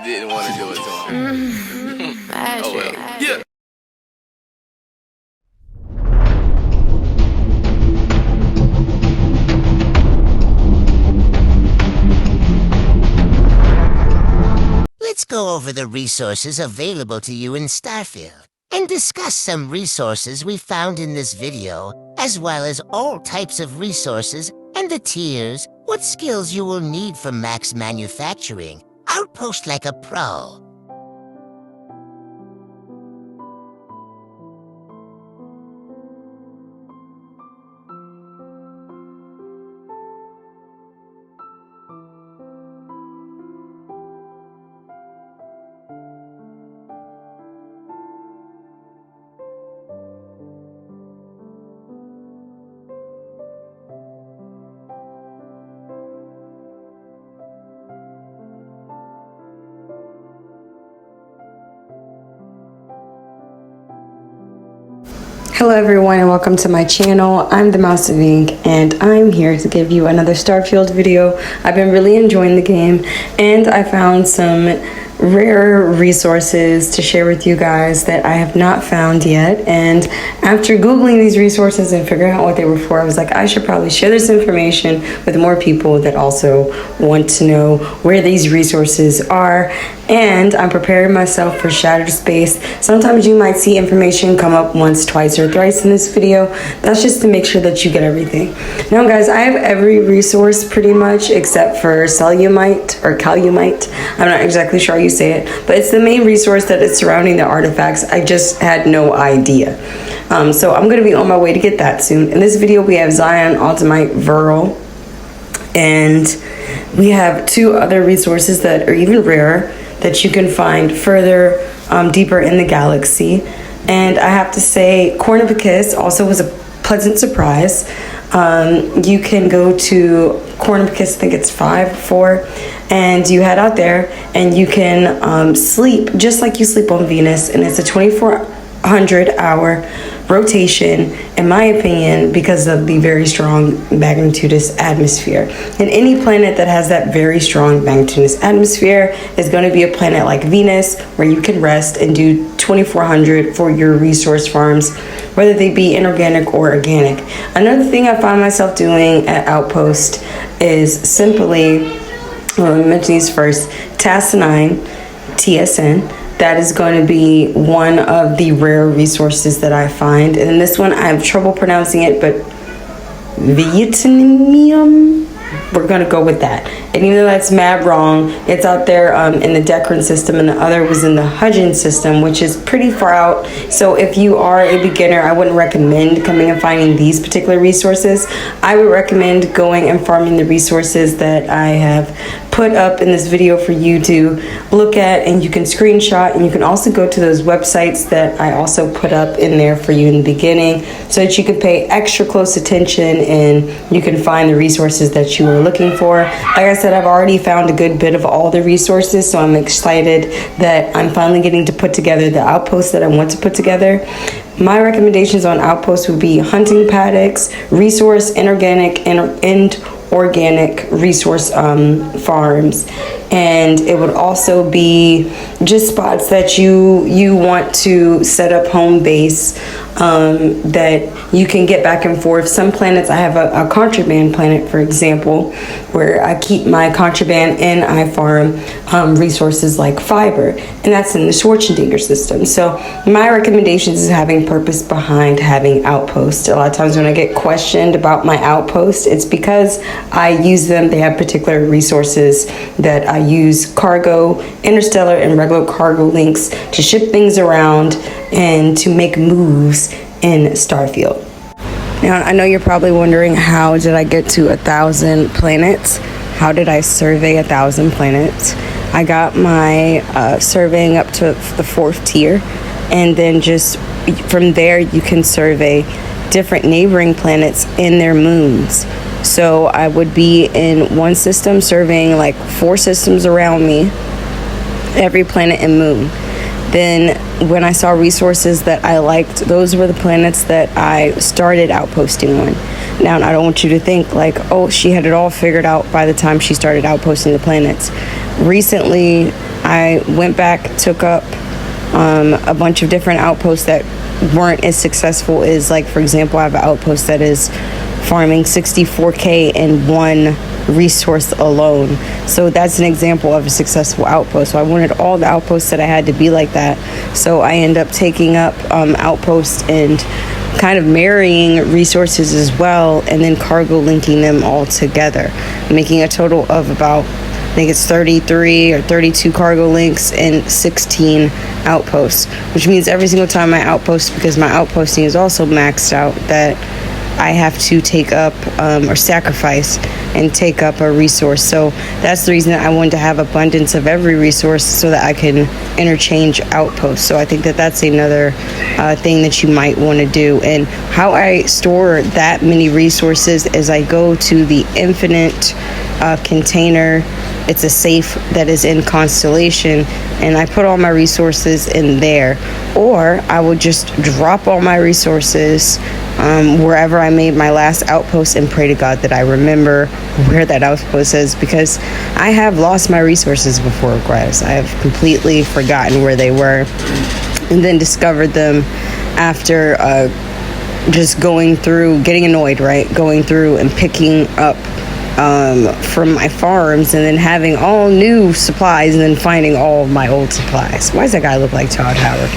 didn't want to do it to him. Oh well. Yeah. Let's go over the resources available to you in Starfield and discuss some resources we found in this video, as well as all types of resources and the tiers, what skills you will need for max manufacturing. Outpost like a pro. Hello everyone and welcome to my channel. I'm the Mouse of Ink and I'm here to give you another Starfield video. I've been really enjoying the game and I found some rare resources to share with you guys that I have not found yet. And after Googling these resources and figuring out what they were for, I was like, I should probably share this information with more people that also want to know where these resources are. And I'm preparing myself for Shattered Space. Sometimes you might see information come up once, twice, or thrice in this video. That's just to make sure that you get everything. Now guys, I have every resource pretty much except for Cellumite or Calumite. I'm not exactly sure how you say it, but it's the main resource that is surrounding the artifacts. I just had no idea. So I'm going to be on my way to get that soon. In this video, we have Zion, Ultimate, Viral, and we have two other resources that are even rarer that you can find further deeper in the galaxy. And I have to say, Cornipicus also was a pleasant surprise. You can go to Cornipicus, I think it's 5 or 4, and you head out there and you can sleep just like you sleep on Venus, and it's a 2400-hour rotation, in my opinion, because of the very strong magnetudous atmosphere. And any planet that has that very strong magnetudous atmosphere is going to be a planet like Venus, where you can rest and do 2400 for your resource farms, whether they be inorganic or organic. Another thing I find myself doing at Outpost is simply, let me mention these first, TAS9, TSN. That is going to be one of the rare resources that I find. And this one, I have trouble pronouncing it, but Vietnamium, we're going to go with that. And even though that's mad wrong, it's out there in the Decran system, and the other was in the Hudgen system, which is pretty far out. So if you are a beginner, I wouldn't recommend coming and finding these particular resources. I would recommend going and farming the resources that I have put up in this video for you to look at, and you can screenshot, and you can also go to those websites that I also put up in there for you in the beginning, so that you can pay extra close attention and you can find the resources that you are looking for. Like I said, I've already found a good bit of all the resources, so I'm excited that I'm finally getting to put together the outposts that I want to put together. My recommendations on outposts would be hunting paddocks, resource, inorganic, and organic resource farms, and it would also be just spots that you want to set up home base, that you can get back and forth. Some planets, I have a contraband planet, for example, where I keep my contraband and I farm resources like fiber, and that's in the Schwarzenegger system. So my recommendations is having purpose behind having outposts. A lot of times when I get questioned about my outpost, it's because I use them. They have particular resources that I use, cargo, interstellar, and regular cargo links to ship things around and to make moves in Starfield. Now, I know you're probably wondering, how did I get to 1,000 planets? How did I survey 1,000 planets? I got my surveying up to the 4th tier, and then just from there you can survey different neighboring planets in their moons. So I would be in one system surveying like 4 systems around me, every planet and moon. Then when I saw resources that I liked, those were the planets that I started outposting on. Now, I don't want you to think like, oh, she had it all figured out by the time she started outposting the planets. Recently, I went back, took up a bunch of different outposts that weren't as successful as, like, for example, I have an outpost that is farming 64k in one resource alone. So that's an example of a successful outpost. So I wanted all the outposts that I had to be like that. So I end up taking up outposts and kind of marrying resources as well, and then cargo linking them all together, making a total of about, I think it's 33 or 32 cargo links and 16 outposts, which means every single time my outpost, because my outposting is also maxed out, that I have to take up or sacrifice and take up a resource. So that's the reason I wanted to have abundance of every resource, so that I can interchange outposts. So I think that that's another thing that you might want to do. And how I store that many resources is I go to the infinite container. It's a safe that is in Constellation, and I put all my resources in there. Or I would just drop all my resources wherever I made my last outpost and pray to God that I remember where that outpost is, because I have lost my resources before, guys. I have completely forgotten where they were, and then discovered them after just going through, getting annoyed, right? Going through and picking up from my farms, and then having all new supplies, and then finding all of my old supplies. Why does that guy look like Todd Howard?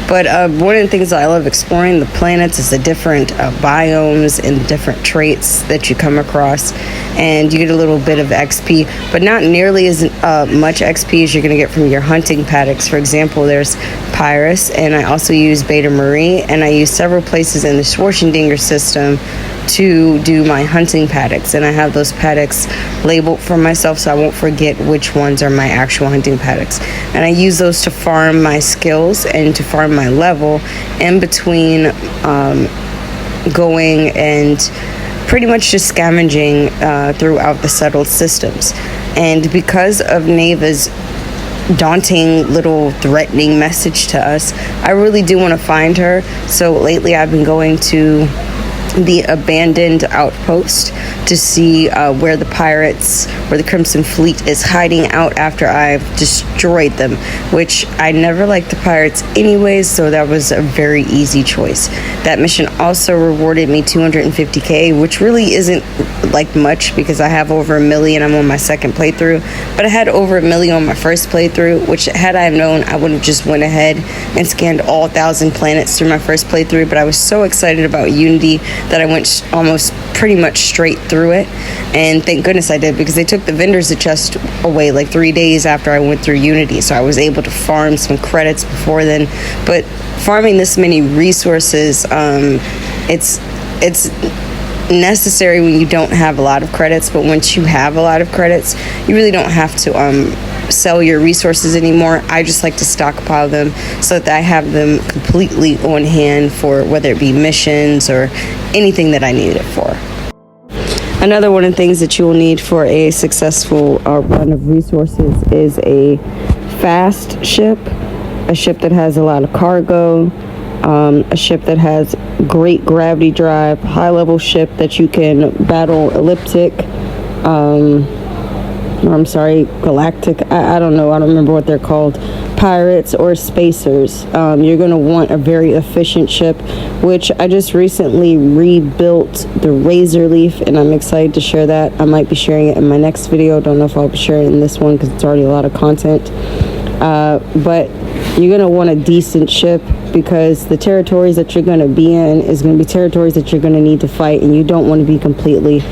But one of the things that I love exploring the planets is the different biomes and different traits that you come across, and you get a little bit of XP, but not nearly as much XP as you're going to get from your hunting paddocks. For example, there's Pyrus, and I also use Beta Marie, and I use several places in the Schwarzenegger system to do my hunting paddocks, and I have those paddocks labeled for myself so I won't forget which ones are my actual hunting paddocks. And I use those to farm my skills and to farm my level in between going and pretty much just scavenging throughout the settled systems. And because of Neva's daunting little threatening message to us, I really do want to find her. So lately I've been going to the abandoned outpost to see where the pirates, where the Crimson Fleet is hiding out after I've destroyed them, which I never liked the pirates anyways, so that was a very easy choice. That mission also rewarded me 250k, which really isn't like much because I have over 1 million. I'm on my second playthrough, but I had over 1 million on my first playthrough, which had I known, I would have just went ahead and scanned all 1,000 planets through my first playthrough. But I was so excited about Unity that I went almost pretty much straight through it, and thank goodness I did, because they took the vendor's chest away like 3 days after I went through Unity, so I was able to farm some credits before then. But farming this many resources, it's necessary when you don't have a lot of credits, but once you have a lot of credits, you really don't have to sell your resources anymore. I just like to stockpile them so that I have them completely on hand for whether it be missions or anything that I need it for. Another one of the things that you will need for a successful run of resources is a fast ship, a ship that has a lot of cargo, a ship that has great gravity drive, high level ship that you can battle elliptic, galactic, I don't know, I don't remember what they're called, pirates or spacers. You're going to want a very efficient ship, which I just recently rebuilt the Razor Leaf, and I'm excited to share that. I might be sharing it in my next video. Don't know if I'll be sharing it in this one because it's already a lot of content. But you're going to want a decent ship, because the territories that you're going to be in is going to be territories that you're going to need to fight, and you don't want to be completely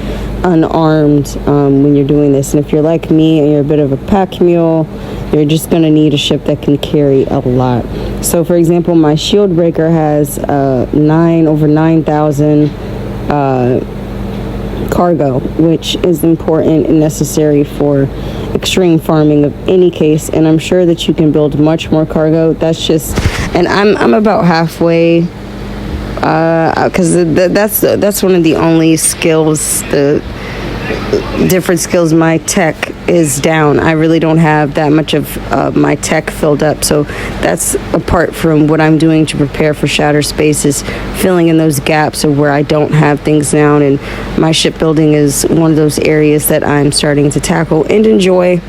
unarmed when you're doing this. And if you're like me and you're a bit of a pack mule, you're just going to need a ship that can carry a lot. So for example, my shield breaker has over 9,000 cargo, which is important and necessary for extreme farming of any case, and I'm sure that you can build much more cargo. That's just, and I'm about halfway, because that's one of the only skills, the different skills, my tech is down. I really don't have that much of my tech filled up, so that's apart from what I'm doing to prepare for Shatter Space, is filling in those gaps of where I don't have things down. And my shipbuilding is one of those areas that I'm starting to tackle and enjoy.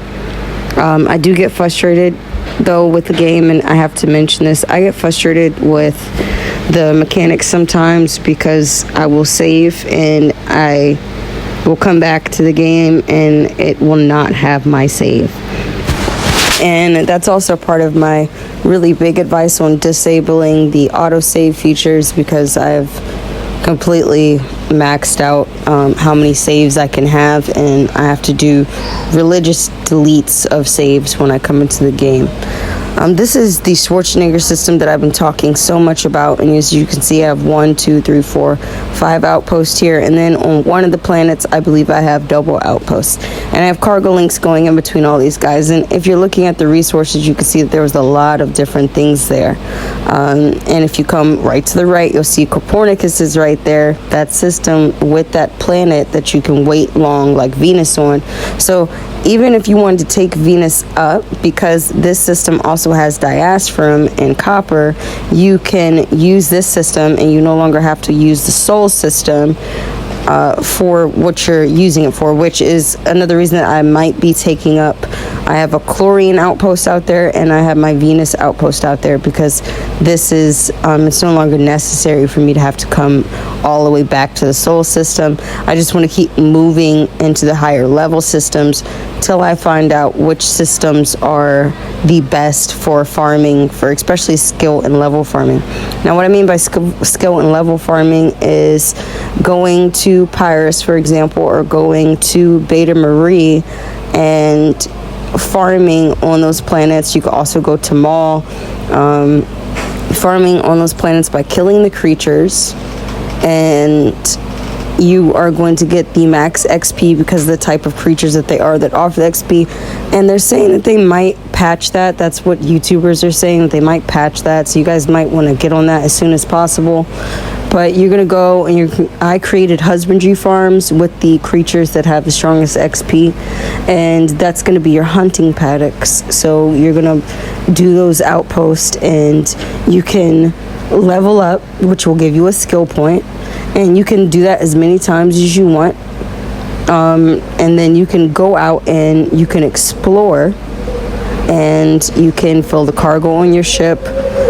I do get frustrated though with the game, and I have to mention this. I get frustrated with the mechanics sometimes because I will save and I will come back to the game and it will not have my save. And that's also part of my really big advice on disabling the autosave features, because I've completely maxed out how many saves I can have, and I have to do religious deletes of saves when I come into the game. This is the Schwarzenegger system that I've been talking so much about, and as you can see, I have 1, 2, 3, 4, 5 outposts here, and then on one of the planets I believe I have double outposts, and I have cargo links going in between all these guys. And if you're looking at the resources, you can see that there was a lot of different things there, and if you come right to the right, you'll see Copernicus is right there, that system with that planet that you can wait long like Venus on. So even if you wanted to take Venus up, because this system also has diaspora and copper, you can use this system and you no longer have to use the Sol system for what you're using it for, which is another reason that I might be taking up. I have a chlorine outpost out there and I have my Venus outpost out there, because this is it's no longer necessary for me to have to come all the way back to the Sol system. I just want to keep moving into the higher level systems till I find out which systems are the best for farming, for especially skill and level farming. Now what I mean by skill and level farming is going to Pyrus, for example, or going to Beta Marie and farming on those planets. You could also go to Maul, farming on those planets by killing the creatures, and you are going to get the max XP because of the type of creatures that they are that offer the XP. And they're saying that they might patch that. That's what YouTubers are saying, that they might patch that. So you guys might want to get on that as soon as possible. But you're going to go and I created husbandry farms with the creatures that have the strongest XP. And that's going to be your hunting paddocks. So you're going to do those outposts and you can level up, which will give you a skill point. And you can do that as many times as you want. And then you can go out and you can explore and you can fill the cargo on your ship.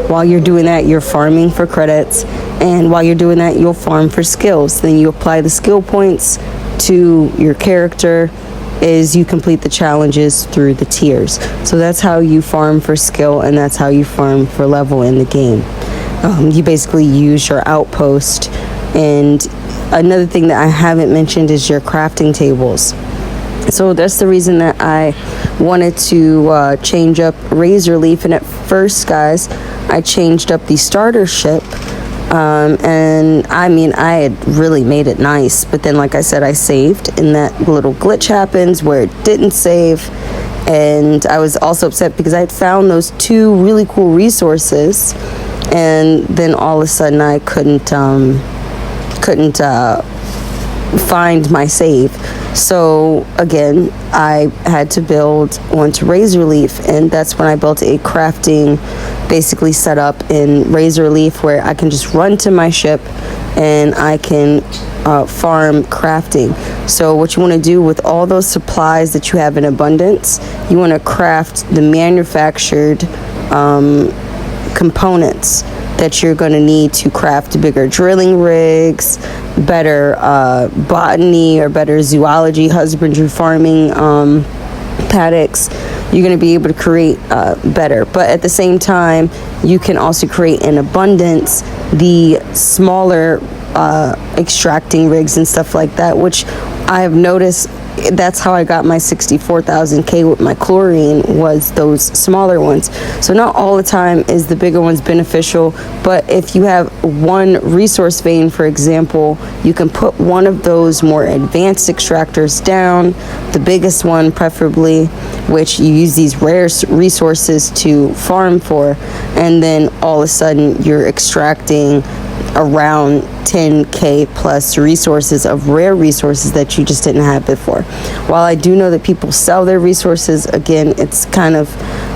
While you're doing that, you're farming for credits. And while you're doing that, you'll farm for skills. Then you apply the skill points to your character as you complete the challenges through the tiers. So that's how you farm for skill, and that's how you farm for level in the game. You basically use your outpost. And another thing that I haven't mentioned is your crafting tables. So that's the reason that I wanted to change up Razor Leaf. And at first, guys, I changed up the starter ship. And I mean, I had really made it nice. But then, like I said, I saved, and that little glitch happens where it didn't save. And I was also upset because I had found those 2 really cool resources. And then all of a sudden I couldn't find my save. So again, I had to build onto Razor Leaf, and that's when I built a crafting basically set up in Razor Leaf where I can just run to my ship and I can farm crafting. So what you want to do with all those supplies that you have in abundance, you want to craft the manufactured components that you're going to need to craft bigger drilling rigs, better botany or better zoology, husbandry, farming paddocks. You're going to be able to create better. But at the same time, you can also create in abundance the smaller extracting rigs and stuff like that, which I have noticed. That's how I got my 64,000K with my chlorine, was those smaller ones. So not all the time is the bigger ones beneficial, but if you have one resource vein, for example, you can put one of those more advanced extractors down, the biggest one preferably, which you use these rare resources to farm for, and then all of a sudden you're extracting around 10K plus resources of rare resources that you just didn't have before. While I do know that people sell their resources, again, it's kind of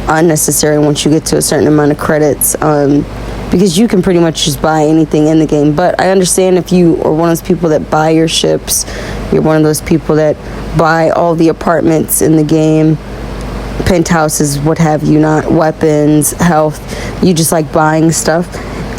unnecessary once you get to a certain amount of credits, because you can pretty much just buy anything in the game. But I understand if you are one of those people that buy your ships, you're one of those people that buy all the apartments in the game, penthouses, what have you, not weapons, health, you just like buying stuff,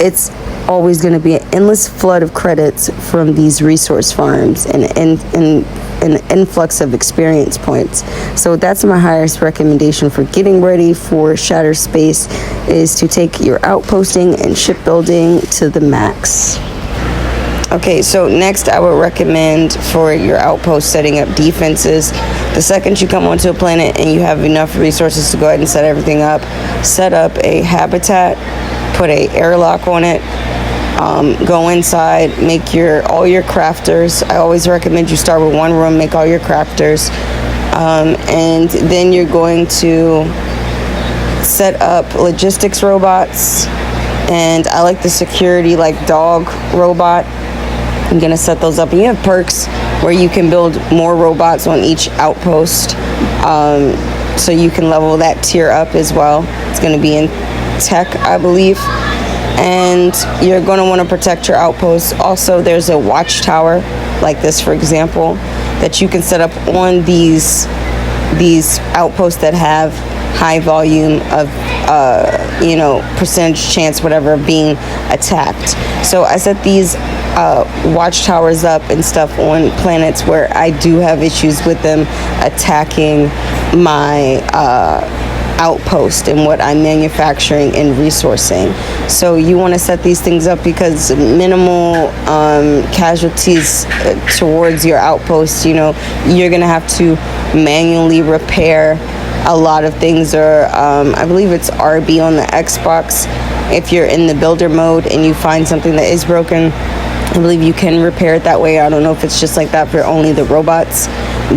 it's always going to be an endless flood of credits from these resource farms and an influx of experience points. So that's my highest recommendation for getting ready for Shattered Space, is to take your outposting and shipbuilding to the max. Okay, so next I would recommend for your outpost setting up defenses. The second you come onto a planet and you have enough resources to go ahead and set everything up, set up a habitat, put a airlock on it, go inside, make all your crafters. I always recommend you start with one room, make all your crafters, and then you're going to set up logistics robots, and I like the security like dog robot. I'm gonna set those up, and you have perks where you can build more robots on each outpost, so you can level that tier up as well. It's gonna be in tech, I believe. And you're going to want to protect your outposts. Also, there's a watchtower like this, for example, that you can set up on these outposts that have high volume of percentage chance, whatever, of being attacked. So I set these watchtowers up and stuff on planets where I do have issues with them attacking my outpost and what I'm manufacturing and resourcing. So you want to set these things up because minimal casualties towards your outpost, you're going to have to manually repair a lot of things, or I believe it's RB on the Xbox. If you're in the builder mode and you find something that is broken, I believe you can repair it that way. I don't know if it's just like that for only the robots,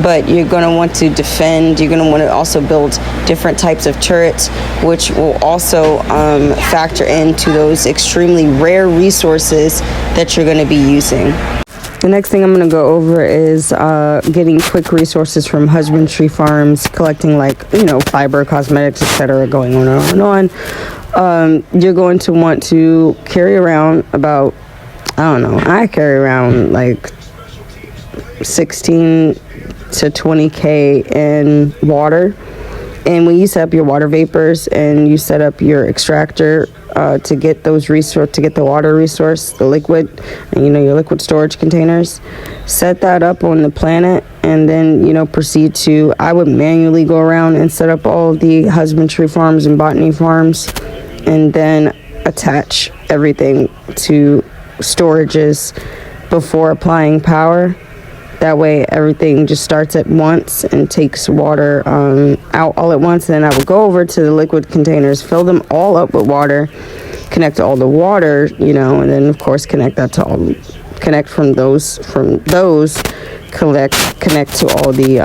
but you're going to want to defend. You're going to want to also build different types of turrets, which will also factor into those extremely rare resources that you're going to be using. The next thing I'm going to go over is getting quick resources from husbandry farms, collecting fiber, cosmetics, etc., going on and on. You're going to want to carry around about, I carry around like 16 to 20K in water. And when you set up your water vapors and you set up your extractor to get those to get the water resource, the liquid, and your liquid storage containers, set that up on the planet, and then proceed to, I would manually go around and set up all the husbandry farms and botany farms, and then attach everything to storages before applying power. That way everything just starts at once and takes water out all at once. Then I will go over to the liquid containers, fill them all up with water, connect to all the water, and then of course connect that to all, connect from those, connect to all the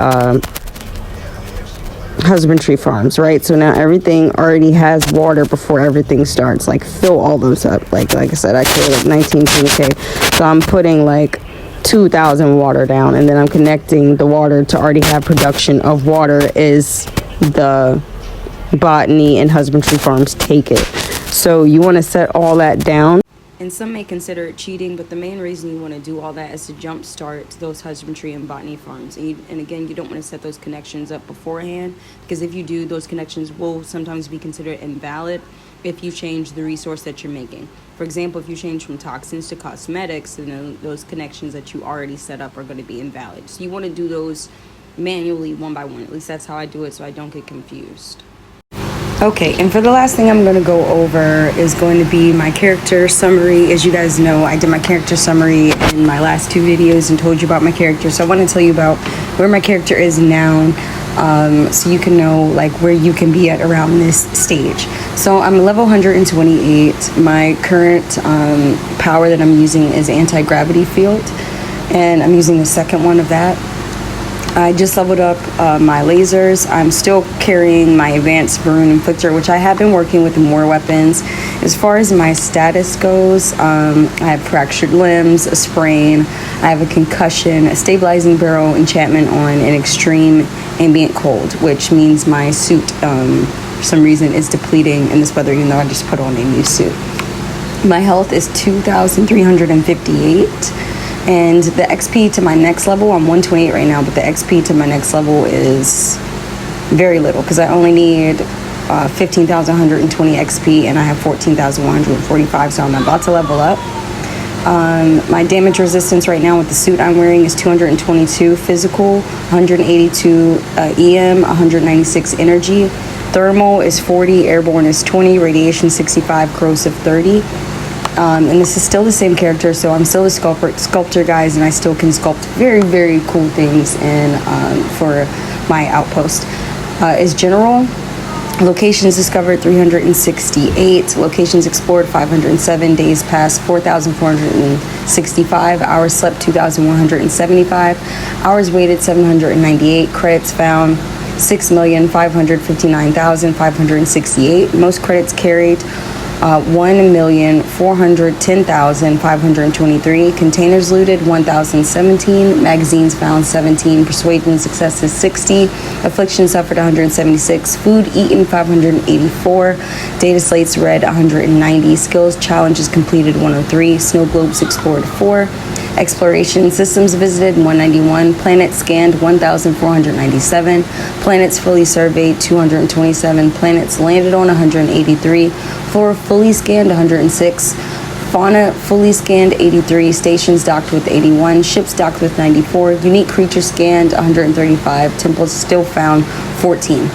husbandry farms, right? So now everything already has water before everything starts. Like, fill all those up. Like I said, I carry like 19K, so I'm putting like 2,000 water down, and then I'm connecting the water to already have production of water as the botany and husbandry farms take it. So you want to set all that down. And some may consider it cheating, but the main reason you want to do all that is to jumpstart those husbandry and botany farms. And again, you don't want to set those connections up beforehand, because if you do, those connections will sometimes be considered invalid if you change the resource that you're making. For example, if you change from toxins to cosmetics, then those connections that you already set up are going to be invalid. So you want to do those manually one by one. At least that's how I do it, so I don't get confused. Okay, and for the last thing I'm going to go over is going to be my character summary. As you guys know, I did my character summary in my last two videos and told you about my character. So I want to tell you about where my character is now, so you can know like where you can be at around this stage. So I'm level 128. My current power that I'm using is anti-gravity field, and I'm using the second one of that. I just leveled up my lasers. I'm still carrying my advanced Varun inflictor, which I have been working with more weapons. As far as my status goes, I have fractured limbs, a sprain, I have a concussion, a stabilizing barrel enchantment on, an extreme ambient cold, which means my suit for some reason is depleting in this weather, even though I just put on a new suit. My health is 2,358. And the XP to my next level, I'm 128 right now, but the XP to my next level is very little, because I only need 15,120 XP, and I have 14,145, so I'm about to level up. My damage resistance right now with the suit I'm wearing is 222 physical, 182 EM, 196 energy. Thermal is 40, airborne is 20, radiation 65, corrosive 30. And this is still the same character, so I'm still a sculptor, guys, and I still can sculpt very, very cool things for my outpost. Is general. Locations discovered 368, locations explored 507, days passed 4,465, hours slept 2,175, hours waited 798, credits found 6,559,568, most credits carried 1,410,523, containers looted 1,017, magazines found 17, persuasion successes 60, affliction suffered 176, food eaten 584, data slates read 190, skills challenges completed 103, snow globes explored 4, exploration systems visited 191, planets scanned 1,497, planets fully surveyed 227, planets landed on 183, flora fully scanned 106, fauna fully scanned 83, stations docked with 81, ships docked with 94, unique creatures scanned 135, temples still found 14.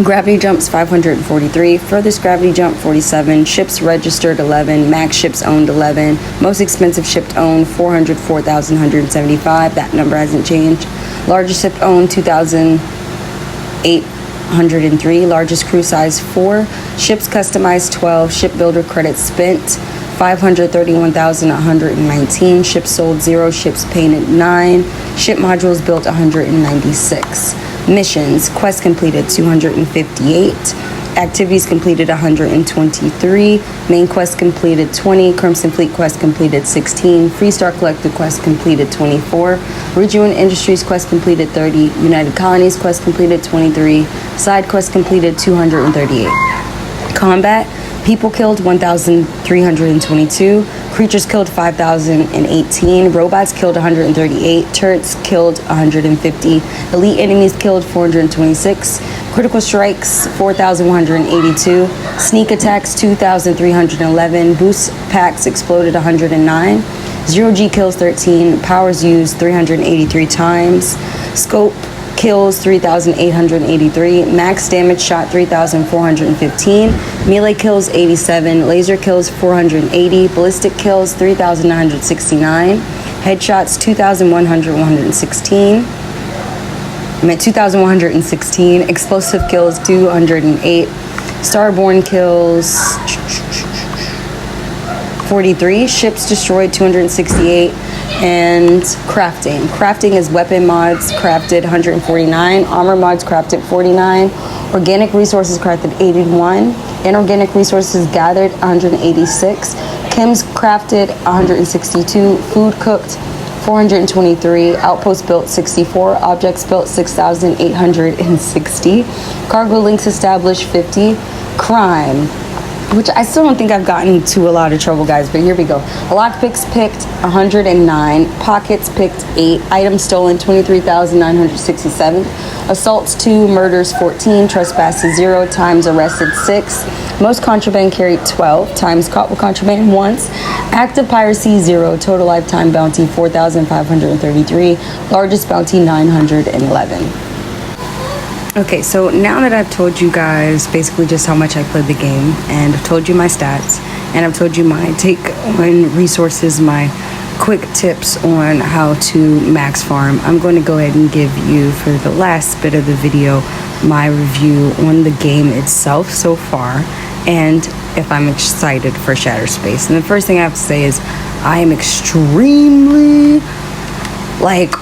Gravity jumps 543, furthest gravity jump 47, ships registered 11, max ships owned 11, most expensive ship owned 404,175, that number hasn't changed. Largest ship owned 2,803, largest crew size 4, ships customized 12, shipbuilder credits spent 531,119, ships sold 0, ships painted 9, ship modules built 196. Missions, quests completed 258, activities completed 123, main quest completed 20, Crimson Fleet quest completed 16, Freestar Collective quest completed 24, Regional Industries quest completed 30, United Colonies quest completed 23, side quest completed 238. Combat, people killed 1,322, creatures killed 5,018, robots killed 138, turrets killed 150, elite enemies killed 426, critical strikes 4,182, sneak attacks 2,311, boost packs exploded 109, 0G kills 13, powers used 383 times, scope kills 3,883, max damage shot 3,415, melee kills 87, laser kills 480, ballistic kills 3,969, headshots 2,116, 2,116, explosive kills 208, starborn kills 43, ships destroyed 268, and crafting is weapon mods crafted 149, armor mods crafted 49, organic resources crafted 81, inorganic resources gathered 186, chems crafted 162, food cooked 423, outposts built 64, objects built 6,860, cargo links established 50, crime, which I still don't think I've gotten to a lot of trouble, guys, but here we go. Lockpicks picked 109, pockets picked 8, items stolen 23,967, assaults 2, murders 14, trespasses 0, times arrested 6, most contraband carried 12, times caught with contraband once, active piracy 0, total lifetime bounty 4,533, largest bounty 911. Okay, so now that I've told you guys basically just how much I played the game, and I've told you my stats, and I've told you my take on resources, my quick tips on how to max farm, I'm going to go ahead and give you, for the last bit of the video, my review on the game itself so far, and if I'm excited for Shattered Space. And the first thing I have to say is I am extremely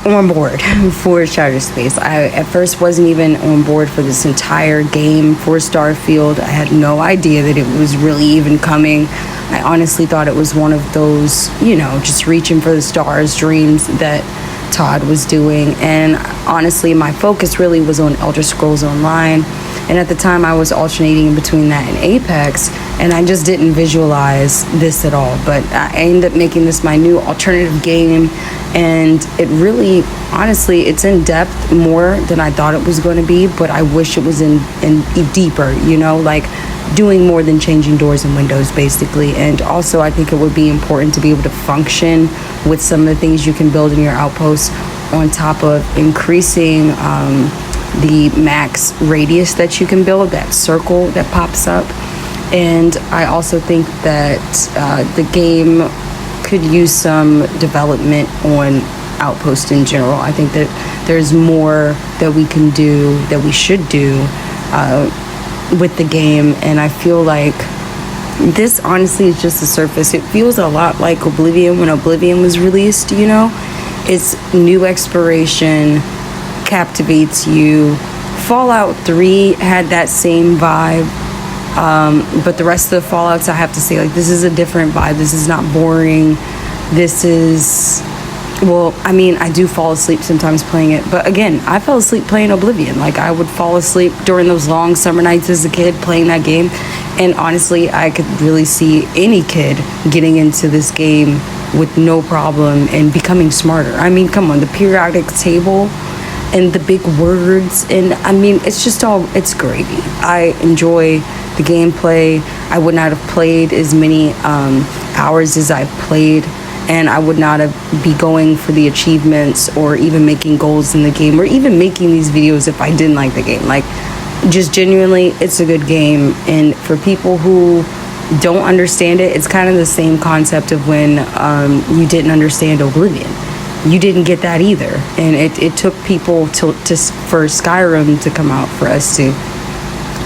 on board for Shattered Space. I at first wasn't even on board for this entire game for Starfield. I had no idea that it was really even coming. I honestly thought it was one of those, just reaching for the stars dreams that Todd was doing. And honestly, my focus really was on Elder Scrolls Online. And at the time, I was alternating between that and Apex, and I just didn't visualize this at all. But I ended up making this my new alternative game, And it really, honestly, it's in depth more than I thought it was going to be, but I wish it was in deeper, you know, like doing more than changing doors and windows, basically. And also, I think it would be important to be able to function with some of the things you can build in your outposts, on top of increasing the max radius that you can build, that circle that pops up. And I also think that the game could use some development on Outpost in general. I think that there's more that we can do, that we should do with the game, and I feel like this honestly is just the surface. It feels a lot like Oblivion when Oblivion was released, you know? It's new exploration, captivates you. Fallout 3 had that same vibe. But the rest of the Fallouts, I have to say, like, this is a different vibe. This is not boring. This is, well, I mean, I do fall asleep sometimes playing it. But again, I fell asleep playing Oblivion. Like, I would fall asleep during those long summer nights as a kid playing that game. And honestly, I could really see any kid getting into this game with no problem and becoming smarter. I mean, come on, the periodic table and the big words, and I mean, it's just all, it's gravy. I enjoy the gameplay. I would not have played as many hours as I've played, and I would not have be going for the achievements or even making goals in the game or even making these videos if I didn't like the game. Like, just genuinely, it's a good game. And for people who don't understand it, it's kind of the same concept of when you didn't understand Oblivion. You didn't get that either, and it took people for Skyrim to come out for us to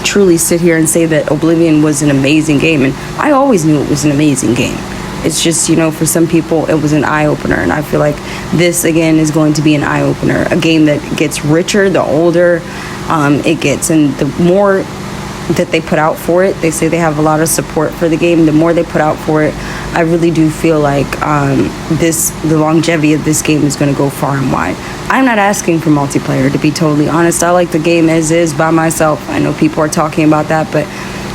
truly sit here and say that Oblivion was an amazing game. And I always knew it was an amazing game. It's just, you know, for some people it was an eye-opener, and I feel like this again is going to be an eye-opener, a game that gets richer the older it gets, and the more that they put out for it. They say they have a lot of support for the game. The more they put out for it, I really do feel like the longevity of this game is going to go far and wide. I'm not asking for multiplayer, to be totally honest. I like the game as is by myself. I know people are talking about that, but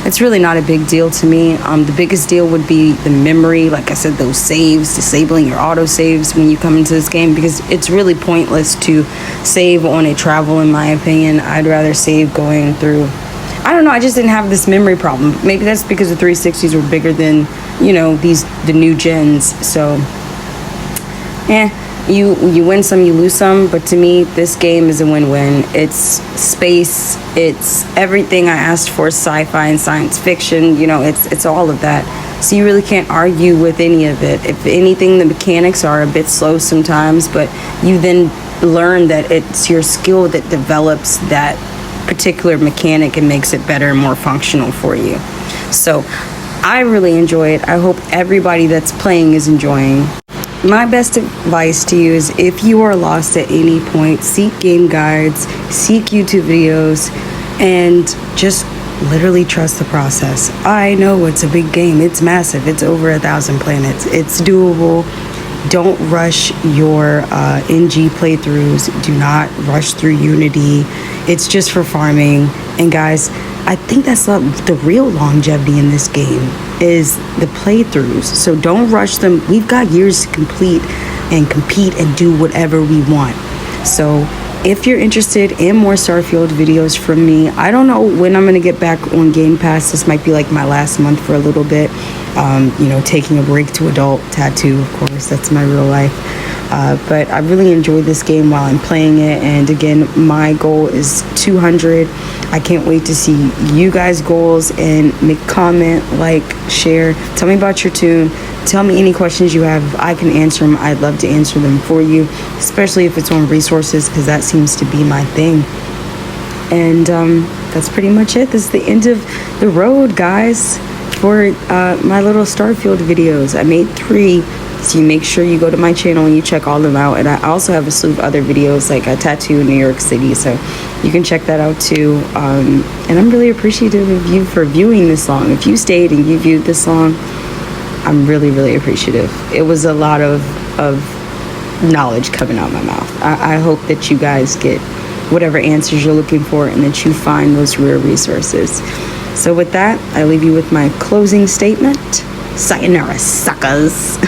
it's really not a big deal to me. The biggest deal would be the memory. Like I said, those saves, disabling your auto saves when you come into this game, because it's really pointless to save on a travel, in my opinion. I'd rather save going through, I don't know, I just didn't have this memory problem. Maybe that's because the 360s were bigger than, you know, the new gens. So, you win some, you lose some. But to me, this game is a win-win. It's space, it's everything I asked for, sci-fi and science fiction. You know, it's all of that. So you really can't argue with any of it. If anything, the mechanics are a bit slow sometimes, but you then learn that it's your skill that develops that particular mechanic and makes it better and more functional for you. So I really enjoy it. I hope everybody that's playing is enjoying. My best advice to you is, if you are lost at any point, seek game guides, seek YouTube videos, and just literally trust the process. I know it's a big game. It's massive. It's over 1,000 planets. It's doable. Don't rush your NG playthroughs. Do not rush through Unity. It's just for farming. And guys, I think that's the real longevity in this game, is the playthroughs. So don't rush them. We've got years to complete and compete and do whatever we want. So if you're interested in more Starfield videos from me, I don't know when I'm going to get back on Game Pass. This might be like my last month for a little bit. You know, taking a break to adult tattoo, of course, that's my real life. But I really enjoy this game while I'm playing it. And again, my goal is 200. I can't wait to see you guys' goals, and make a comment, like, share. Tell me about your tune. Tell me any questions you have. If I can answer them, I'd love to answer them for you, especially if it's on resources, because that seems to be my thing. And that's pretty much it. This is the end of the road, guys, for my little Starfield videos. I made 3. So you make sure you go to my channel and you check all of them out. And I also have a slew of other videos, like a tattoo in New York City, so you can check that out too. And I'm really appreciative of you for viewing this long. If you stayed and you viewed this long, I'm really, really appreciative. It was a lot of knowledge coming out of my mouth. I hope that you guys get whatever answers you're looking for, and that you find those real resources. So with that, I leave you with my closing statement. Sayonara, suckers.